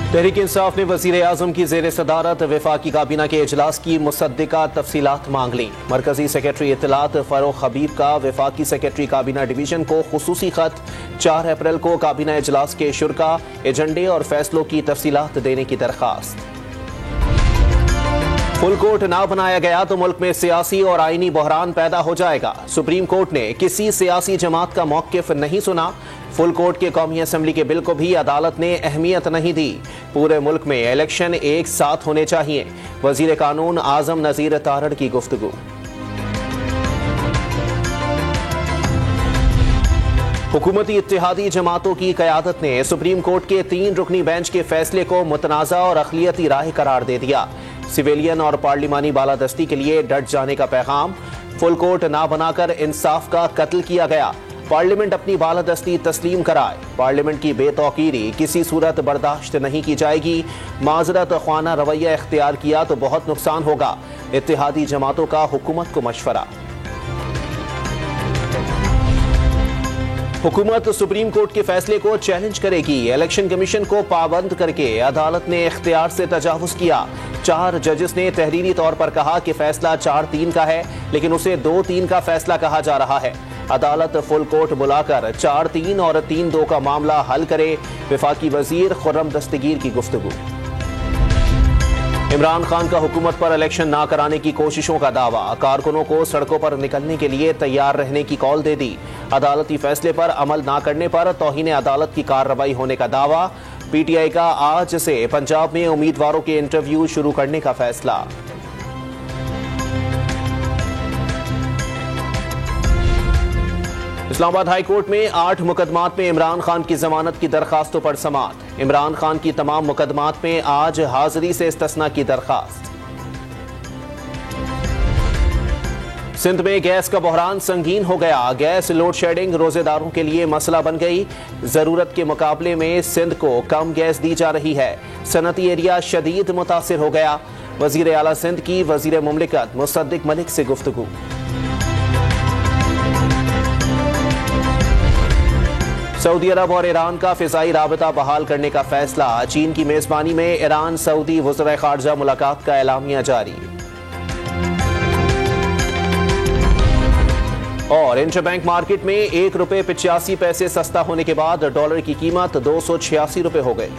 तहरीक इंसाफ ने वज़ीर आज़म की ज़ेर सदारत वफाकी काबीना के इजलास की मुसद्दिका तफसीलात मांग ली। मरकजी सेक्रेटरी इत्तलात फ़ारूक हबीब का वफाकी सेक्रेटरी काबीना डिवीज़न को खुसूसी ख़त 4 अप्रैल को काबीना इजलास के शुरका, एजेंडे और फैसलों की तफसीलात देने की दरख्वास्त। फुल कोर्ट ना बनाया गया तो मुल्क में सियासी और आईनी बहरान पैदा हो जाएगा। सुप्रीम कोर्ट ने किसी सियासी जमात का मौक़िफ़ नहीं सुना। फुल कोर्ट के कौमी असम्बली के बिल को भी अदालत ने अहमियत नहीं दी। पूरे मुल्क में इलेक्शन एक साथ होने चाहिए। वज़ीर कानून आज़म नज़ीर तारड़ की गुफ्तगू। हुकूमती इत्तेहादी जमातों की क़यादत ने सुप्रीम कोर्ट के 3 रुकनी बेंच के फैसले को मुतनाज़ा और अक़लियती राय करार दे दिया। सिविलियन और पार्लिमानी बालादस्ती के लिए डट जाने का पैगाम। फुल कोर्ट ना बनाकर इंसाफ का कत्ल किया गया। पार्लियामेंट अपनी बालादस्ती तस्लीम कराए। पार्लियामेंट की बेतौकीरी किसी सूरत बर्दाश्त नहीं की जाएगी। माजरत ख्वाना रवैया इख्तियार किया तो बहुत नुकसान होगा। इत्तेहादी जमातों का हुकूमत को मशवरा। हुकूमत सुप्रीम कोर्ट के फैसले को चैलेंज करेगी। इलेक्शन कमीशन को पाबंद करके अदालत ने इख्तियार से तजावुज किया। 4 जजेस ने तहरीरी तौर पर कहा कि फैसला 4-3 का है, लेकिन उसे 2-3 का फैसला कहा जा रहा है। अदालत फुल कोर्ट बुलाकर 4-3 और 3-2 का मामला हल करे। वफाकी वजीर खुर्रम दस्तगीर की गुफ्तगू। इमरान खान का हुकूमत पर इलेक्शन ना कराने की कोशिशों का दावा। कारकुनों को सड़कों पर निकलने के लिए तैयार रहने की कॉल दे दी। अदालती फैसले पर अमल ना करने पर तौहीन अदालत की कार्रवाई होने का दावा। पीटीआई का आज से पंजाब में उम्मीदवारों के इंटरव्यू शुरू करने का फैसला। इस्लामाबाद हाई कोर्ट में 8 मुकदमात में इमरान खान की जमानत की दरखास्तों पर समाअत। इमरान खान की तमाम मुकदमात में आज हाजिरी से इस्तिस्ना की दरखास्त। सिंध में गैस का बहरान संगीन हो गया। गैस लोड शेडिंग रोजेदारों के लिए मसला बन गई। जरूरत के मुकाबले में सिंध को कम गैस दी जा रही है। सनती एरिया शदीद मुतासिर हो गया। वजीर आला सिंध की वजीर मुमलिकत मुसद्दिक मलिक से गुफ्तगू। सऊदी अरब और ईरान का फिजाई राबता बहाल करने का फैसला। चीन की मेजबानी में ईरान सऊदी वज़ीर ख़ारजा मुलाकात का एलामिया जारी। और इंटरबैंक मार्केट में ₹1.85 सस्ता होने के बाद डॉलर की कीमत 286 रुपये हो गई।